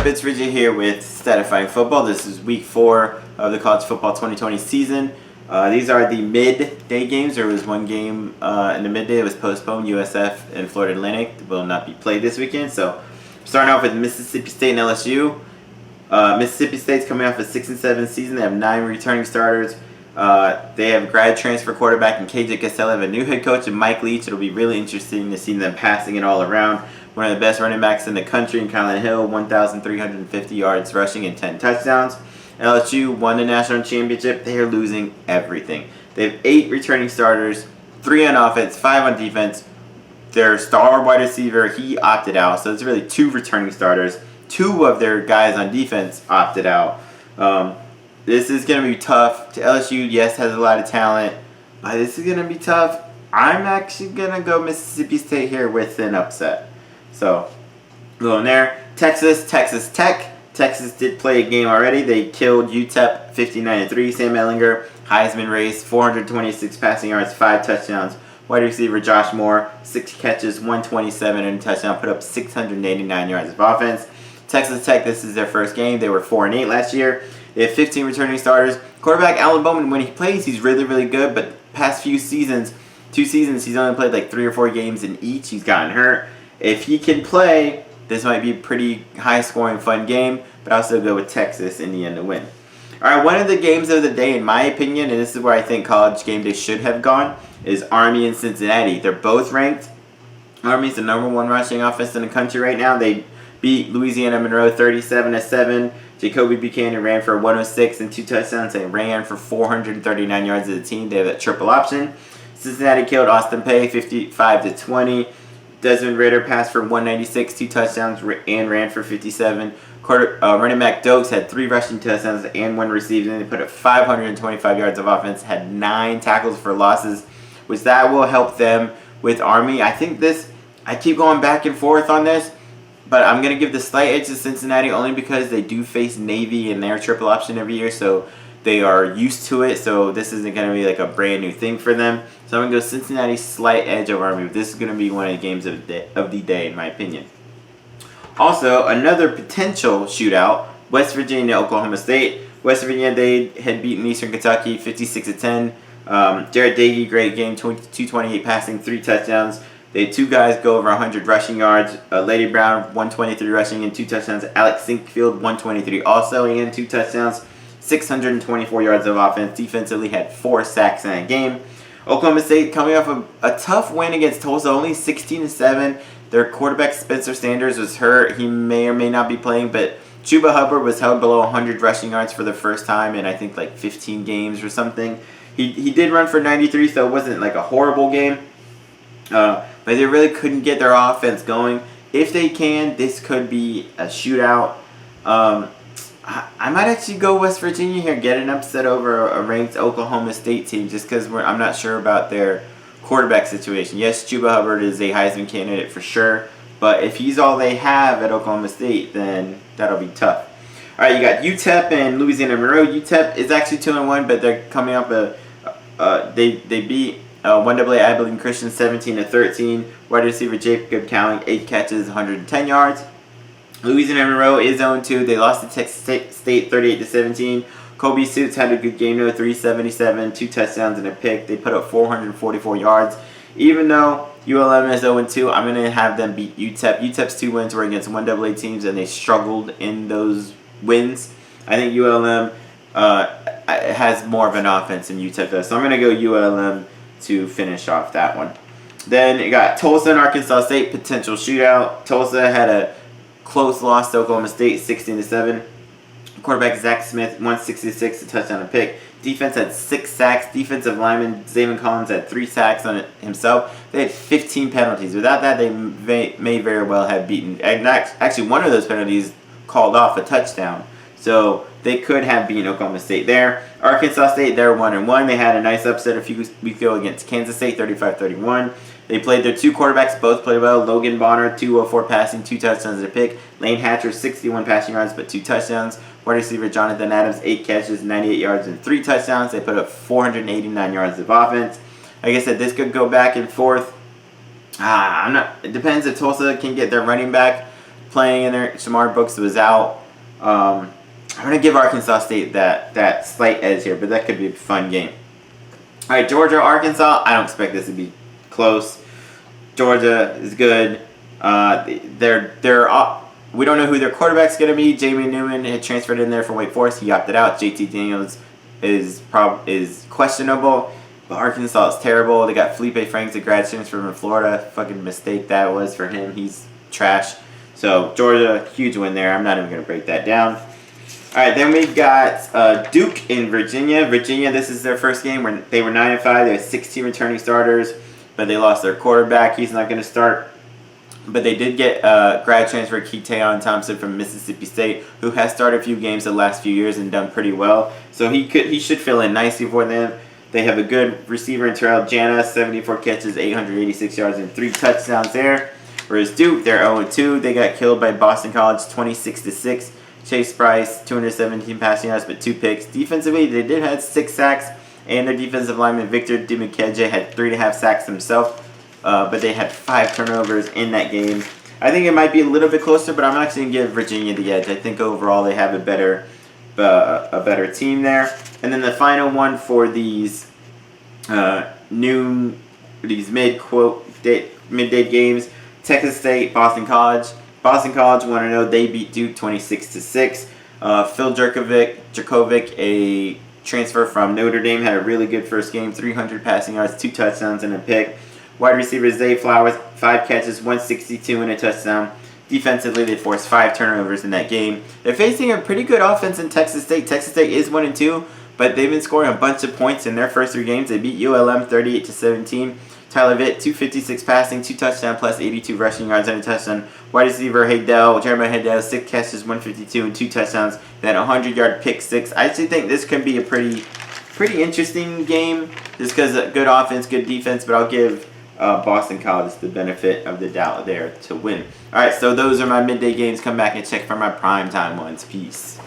It's Richard here with Statifying Football. This is week 4 of the college football 2020 season. These are the midday games. There was one game in the midday that was postponed. USF and Florida Atlantic will not be played this weekend. So, starting off with Mississippi State and LSU. Mississippi State's coming off a 6-7 season. They have 9 returning starters. They have grad transfer quarterback in KJ Castelli. They have a new head coach in Mike Leach. It'll be really interesting to see them passing it all around. One of the best running backs in the country in Kylan Hill, 1,350 yards rushing and 10 touchdowns. LSU won the national championship. They are losing everything. They have 8 returning starters, 3 on offense, 5 on defense. Their star wide receiver, he opted out. So it's really 2 returning starters. 2 of their guys on defense opted out. This is going to be tough. To LSU, yes, has a lot of talent, but this is going to be tough. I'm actually going to go Mississippi State here with an upset. So, going there. Texas Tech. Texas did play a game already. They killed UTEP 59-3. Sam Ehlinger, Heisman race, 426 passing yards, 5 touchdowns. Wide receiver Josh Moore, 6 catches, 127 and a touchdown, put up 689 yards of offense. Texas Tech, this is their first game. They were 4-8 last year. They have 15 returning starters. Quarterback Alan Bowman, when he plays, he's really, really good. But past few seasons, 2 seasons, he's only played like 3 or 4 games in each. He's gotten hurt. If he can play, this might be a pretty high-scoring, fun game. But I'll still go with Texas in the end to win. All right, one of the games of the day, in my opinion, and this is where I think College Game Day should have gone, is Army and Cincinnati. They're both ranked. Army's the number 1 rushing offense in the country right now. They beat Louisiana Monroe 37-7. Jacoby Buchanan ran for 106 and 2 touchdowns. They ran for 439 yards as a team. They have that triple option. Cincinnati killed Austin Peay 55-20. Desmond Ritter passed for 196, 2 touchdowns, and ran for 57. Running back Dokes had 3 rushing touchdowns and 1 receiving. They put up 525 yards of offense, had 9 tackles for losses, which that will help them with Army. I think I keep going back and forth on this, but I'm going to give the slight edge to Cincinnati only because they do face Navy in their triple option every year, so they are used to it, so this isn't going to be like a brand new thing for them. So I'm going to go Cincinnati slight edge over Army. This is going to be one of the games of the day, in my opinion. Also, another potential shootout, West Virginia, Oklahoma State. West Virginia, they had beaten Eastern Kentucky 56-10. Jared Dagey, great game, 228 passing, 3 touchdowns. They had 2 guys go over 100 rushing yards. Lady Brown, 123 rushing and 2 touchdowns. Alex Sinkfield, 123 also and 2 touchdowns. 624 yards of offense. Defensively had 4 sacks in that game. Oklahoma State coming off a tough win against Tulsa, only 16-7. Their quarterback Spencer Sanders was hurt. He may or may not be playing, but Chuba Hubbard was held below 100 rushing yards for the first time in I think like 15 games or something. He did run for 93, so it wasn't like a horrible game. But they really couldn't get their offense going. If they can, this could be a shootout. I might actually go West Virginia here, get an upset over a ranked Oklahoma State team just because I'm not sure about their quarterback situation. Yes, Chuba Hubbard is a Heisman candidate for sure, but if he's all they have at Oklahoma State, then that'll be tough. All right, you got UTEP and Louisiana Monroe. UTEP is actually 2-1, but they're coming up they beat 1AA Abilene Christian 17-13. Wide receiver Jacob Cowling, 8 catches, 110 yards. Louisiana Monroe is 0-2. They lost to Texas State 38-17. Kobe Suits had a good game though, 377, 2 touchdowns and a pick. They put up 444 yards. Even though ULM is 0-2, I'm going to have them beat UTEP. UTEP's 2 wins were against 1AA teams and they struggled in those wins. I think ULM has more of an offense than UTEP does. So I'm going to go ULM to finish off that one. Then you got Tulsa and Arkansas State, potential shootout. Tulsa had a close loss to Oklahoma State, 16-7. Quarterback Zach Smith, 166, a touchdown and pick. Defense had 6 sacks. Defensive lineman Zayvon Collins had 3 sacks on it himself. They had 15 penalties. Without that, they may very well have beaten. And actually, one of those penalties called off a touchdown. So they could have beaten Oklahoma State there. Arkansas State, they're 1-1. They had a nice upset a few weeks ago against Kansas State, 35-31. They played their 2 quarterbacks, both played well. Logan Bonner, 204 passing, 2 touchdowns and a pick. Lane Hatcher, 61 passing yards, but 2 touchdowns. Wide receiver Jonathan Adams, 8 catches, 98 yards, and 3 touchdowns. They put up 489 yards of offense. Like I said, this could go back and forth. It depends if Tulsa can get their running back playing in there. Shamar Brooks was out. I'm going to give Arkansas State that slight edge here, but that could be a fun game. All right, Georgia, Arkansas. I don't expect this to be close. Georgia is good. We don't know who their quarterback's going to be. Jamie Newman had transferred in there from Wake Forest. He opted out. JT Daniels is questionable. But Arkansas is terrible. They got Felipe Franks, a grad transfer from Florida. Fucking mistake that was for him. He's trash. So Georgia, huge win there. I'm not even going to break that down. All right, then we got Duke in Virginia. Virginia, this is their first game where they were 9-5. They had 16 returning starters, but they lost their quarterback. He's not going to start. But they did get grad transfer Keaton Thompson from Mississippi State, who has started a few games the last few years and done pretty well. So he should fill in nicely for them. They have a good receiver in Terrell Jana, 74 catches, 886 yards, and 3 touchdowns there. Whereas Duke, they're 0-2. They got killed by Boston College, 26-6. Chase Price, 217 passing yards, but 2 picks. Defensively, they did have 6 sacks, and their defensive lineman Victor Dimukeje had 3.5 sacks himself. But they had 5 turnovers in that game. I think it might be a little bit closer, but I'm actually going to give Virginia the edge. I think overall they have a better team there. And then the final one for these midday games, Texas State, Boston College. Boston College, want to know, they beat Duke 26-6. Phil Jerkovic, a transfer from Notre Dame, had a really good first game, 300 passing yards, 2 touchdowns, and a pick. Wide receiver Zay Flowers, 5 catches, 162 and a touchdown. Defensively, they forced 5 turnovers in that game. They're facing a pretty good offense in Texas State. Texas State is 1-2, but they've been scoring a bunch of points in their first 3 games. They beat ULM 38-17. Tyler Vitt, 256 passing, 2 touchdowns plus 82 rushing yards and a touchdown. Wide receiver Jeremiah Haydell, 6 catches, 152 and 2 touchdowns. Then a 100-yard pick 6. I actually think this can be a pretty interesting game just because good offense, good defense, but I'll give Boston College the benefit of the doubt there to win. All right, so those are my midday games. Come back and check for my primetime ones. Peace.